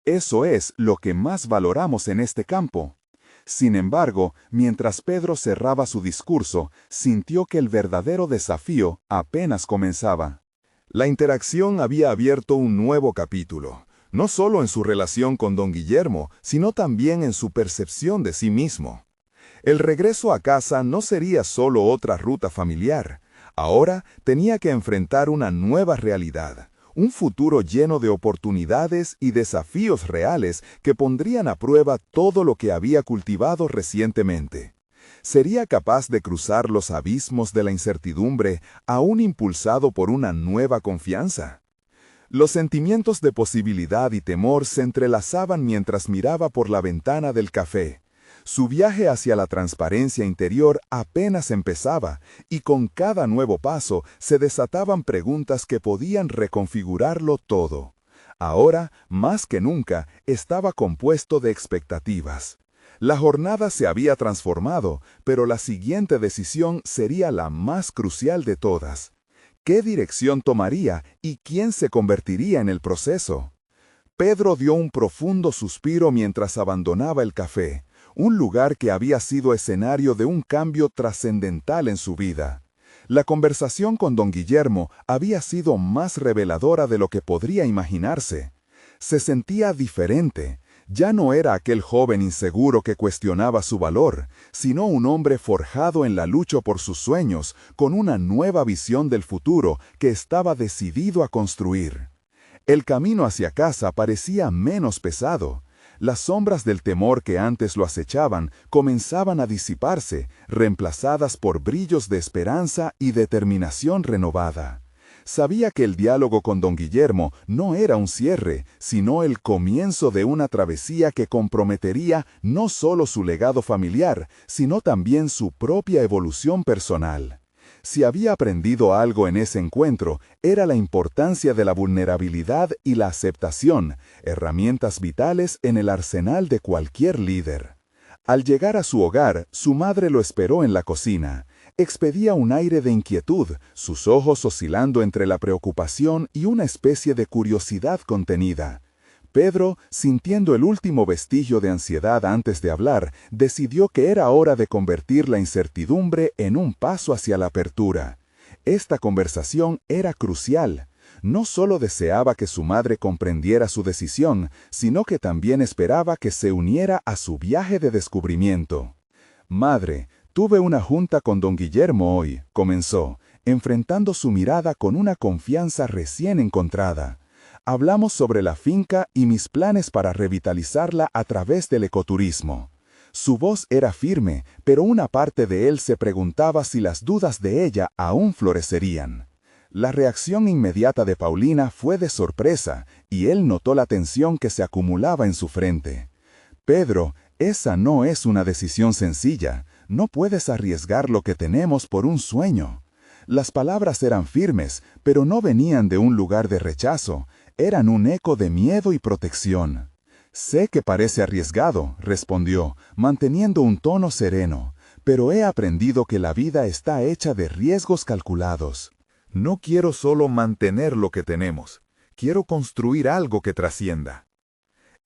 Eso es lo que más valoramos en este campo. Sin embargo, mientras Pedro cerraba su discurso, sintió que el verdadero desafío apenas comenzaba. La interacción había abierto un nuevo capítulo, no solo en su relación con don Guillermo, sino también en su percepción de sí mismo. El regreso a casa no sería solo otra ruta familiar. Ahora tenía que enfrentar una nueva realidad, un futuro lleno de oportunidades y desafíos reales que pondrían a prueba todo lo que había cultivado recientemente. ¿Sería capaz de cruzar los abismos de la incertidumbre, aún impulsado por una nueva confianza? Los sentimientos de posibilidad y temor se entrelazaban mientras miraba por la ventana del café. Su viaje hacia la transparencia interior apenas empezaba, y con cada nuevo paso se desataban preguntas que podían reconfigurarlo todo. Ahora, más que nunca, estaba compuesto de expectativas. La jornada se había transformado, pero la siguiente decisión sería la más crucial de todas. ¿Qué dirección tomaría y quién se convertiría en el proceso? Pedro dio un profundo suspiro mientras abandonaba el café, un lugar que había sido escenario de un cambio trascendental en su vida. La conversación con don Guillermo había sido más reveladora de lo que podría imaginarse. Se sentía diferente. Ya no era aquel joven inseguro que cuestionaba su valor, sino un hombre forjado en la lucha por sus sueños, con una nueva visión del futuro que estaba decidido a construir. El camino hacia casa parecía menos pesado. Las sombras del temor que antes lo acechaban comenzaban a disiparse, reemplazadas por brillos de esperanza y determinación renovada. Sabía que el diálogo con don Guillermo no era un cierre, sino el comienzo de una travesía que comprometería no solo su legado familiar, sino también su propia evolución personal. Si había aprendido algo en ese encuentro, era la importancia de la vulnerabilidad y la aceptación, herramientas vitales en el arsenal de cualquier líder. Al llegar a su hogar, su madre lo esperó en la cocina. Expedía un aire de inquietud, sus ojos oscilando entre la preocupación y una especie de curiosidad contenida. Pedro, sintiendo el último vestigio de ansiedad antes de hablar, decidió que era hora de convertir la incertidumbre en un paso hacia la apertura. Esta conversación era crucial. No solo deseaba que su madre comprendiera su decisión, sino que también esperaba que se uniera a su viaje de descubrimiento. «Madre, tuve una junta con don Guillermo hoy», comenzó, enfrentando su mirada con una confianza recién encontrada. «Hablamos sobre la finca y mis planes para revitalizarla a través del ecoturismo». Su voz era firme, pero una parte de él se preguntaba si las dudas de ella aún florecerían. La reacción inmediata de Paulina fue de sorpresa, y él notó la tensión que se acumulaba en su frente. «Pedro, esa no es una decisión sencilla. No puedes arriesgar lo que tenemos por un sueño». Las palabras eran firmes, pero no venían de un lugar de rechazo. Eran un eco de miedo y protección. «Sé que parece arriesgado», respondió, manteniendo un tono sereno, «pero he aprendido que la vida está hecha de riesgos calculados. No quiero solo mantener lo que tenemos. Quiero construir algo que trascienda».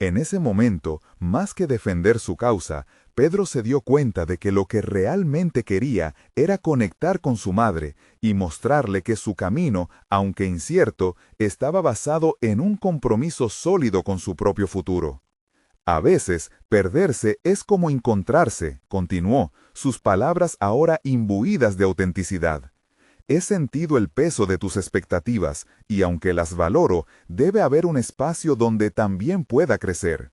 En ese momento, más que defender su causa, Pedro se dio cuenta de que lo que realmente quería era conectar con su madre y mostrarle que su camino, aunque incierto, estaba basado en un compromiso sólido con su propio futuro. «A veces, perderse es como encontrarse», continuó, sus palabras ahora imbuidas de autenticidad. «He sentido el peso de tus expectativas, y aunque las valoro, debe haber un espacio donde también pueda crecer.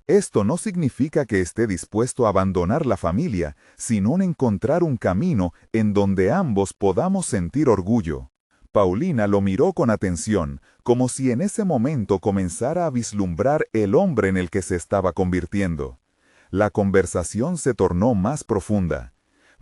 Esto no significa que esté dispuesto a abandonar la familia, sino en encontrar un camino en donde ambos podamos sentir orgullo». Paulina lo miró con atención, como si en ese momento comenzara a vislumbrar el hombre en el que se estaba convirtiendo. La conversación se tornó más profunda.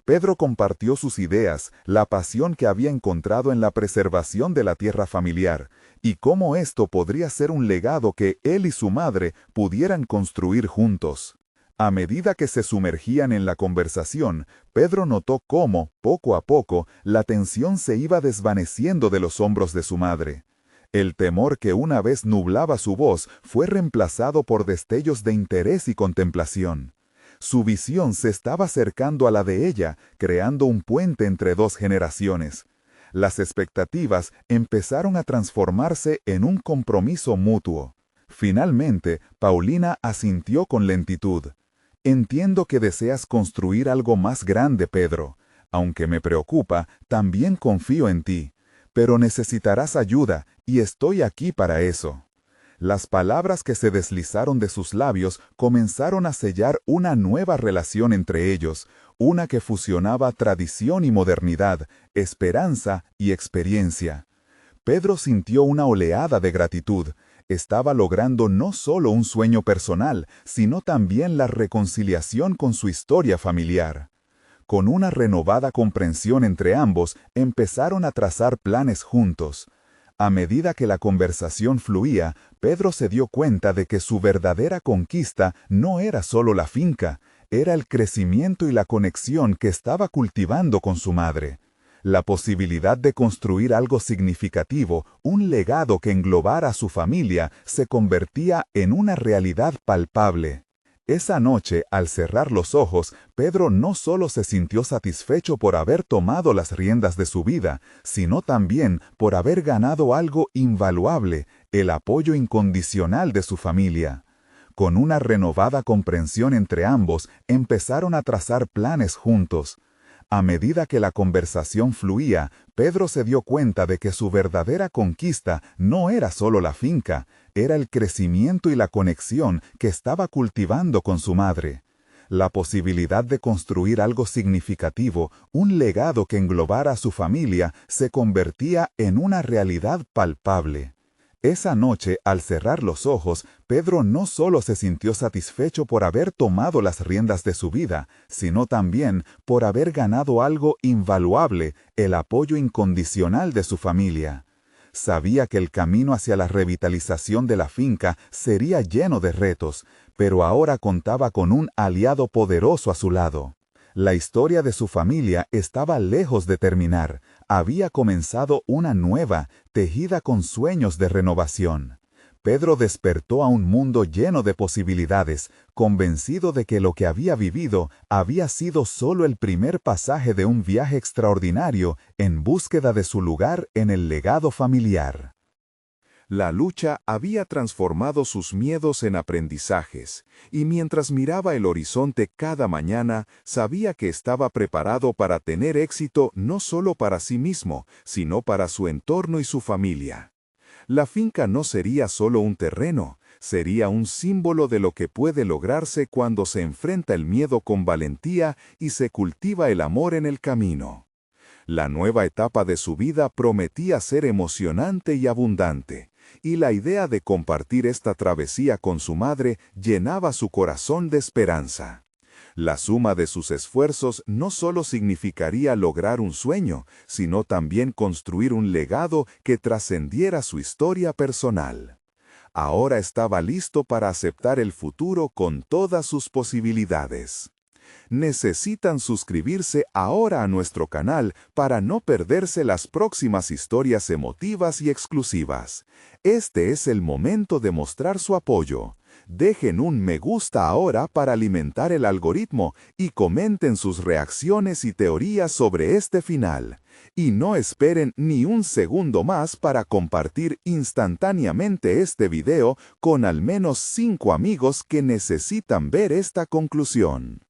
Pedro compartió sus ideas, la pasión que había encontrado en la preservación de la tierra familiar, y cómo esto podría ser un legado que él y su madre pudieran construir juntos. A medida que se sumergían en la conversación, Pedro notó cómo, poco a poco, la tensión se iba desvaneciendo de los hombros de su madre. El temor que una vez nublaba su voz fue reemplazado por destellos de interés y contemplación. Su visión se estaba acercando a la de ella, creando un puente entre dos generaciones. Las expectativas empezaron a transformarse en un compromiso mutuo. Finalmente, Paulina asintió con lentitud. «Entiendo que deseas construir algo más grande, Pedro. Aunque me preocupa, también confío en ti. Pero necesitarás ayuda, y estoy aquí para eso. Las palabras que se deslizaron de sus labios comenzaron a sellar una nueva relación entre ellos, una que fusionaba tradición y modernidad, esperanza y experiencia. Pedro sintió una oleada de gratitud. Estaba logrando no solo un sueño personal, sino también la reconciliación con su historia familiar. Con una renovada comprensión entre ambos, empezaron a trazar planes juntos. A medida que la conversación fluía, Pedro se dio cuenta de que su verdadera conquista no era solo la finca, era el crecimiento y la conexión que estaba cultivando con su madre. La posibilidad de construir algo significativo, un legado que englobara a su familia, se convertía en una realidad palpable. Esa noche, al cerrar los ojos, Pedro no solo se sintió satisfecho por haber tomado las riendas de su vida, sino también por haber ganado algo invaluable, el apoyo incondicional de su familia. Con una renovada comprensión entre ambos, empezaron a trazar planes juntos. A medida que la conversación fluía, Pedro se dio cuenta de que su verdadera conquista no era solo la finca, era el crecimiento y la conexión que estaba cultivando con su madre. La posibilidad de construir algo significativo, un legado que englobara a su familia, se convertía en una realidad palpable. Esa noche, al cerrar los ojos, Pedro no solo se sintió satisfecho por haber tomado las riendas de su vida, sino también por haber ganado algo invaluable, el apoyo incondicional de su familia. Sabía que el camino hacia la revitalización de la finca sería lleno de retos, pero ahora contaba con un aliado poderoso a su lado. La historia de su familia estaba lejos de terminar. Había comenzado una nueva, tejida con sueños de renovación. Pedro despertó a un mundo lleno de posibilidades, convencido de que lo que había vivido había sido solo el primer pasaje de un viaje extraordinario en búsqueda de su lugar en el legado familiar. La lucha había transformado sus miedos en aprendizajes, y mientras miraba el horizonte cada mañana, sabía que estaba preparado para tener éxito no solo para sí mismo, sino para su entorno y su familia. La finca no sería solo un terreno, sería un símbolo de lo que puede lograrse cuando se enfrenta el miedo con valentía y se cultiva el amor en el camino. La nueva etapa de su vida prometía ser emocionante y abundante, y la idea de compartir esta travesía con su madre llenaba su corazón de esperanza. La suma de sus esfuerzos no solo significaría lograr un sueño, sino también construir un legado que trascendiera su historia personal. Ahora estaba listo para aceptar el futuro con todas sus posibilidades. Necesitan suscribirse ahora a nuestro canal para no perderse las próximas historias emotivas y exclusivas. Este es el momento de mostrar su apoyo. Dejen un me gusta ahora para alimentar el algoritmo y comenten sus reacciones y teorías sobre este final. Y no esperen ni un segundo más para compartir instantáneamente este video con al menos 5 amigos que necesitan ver esta conclusión.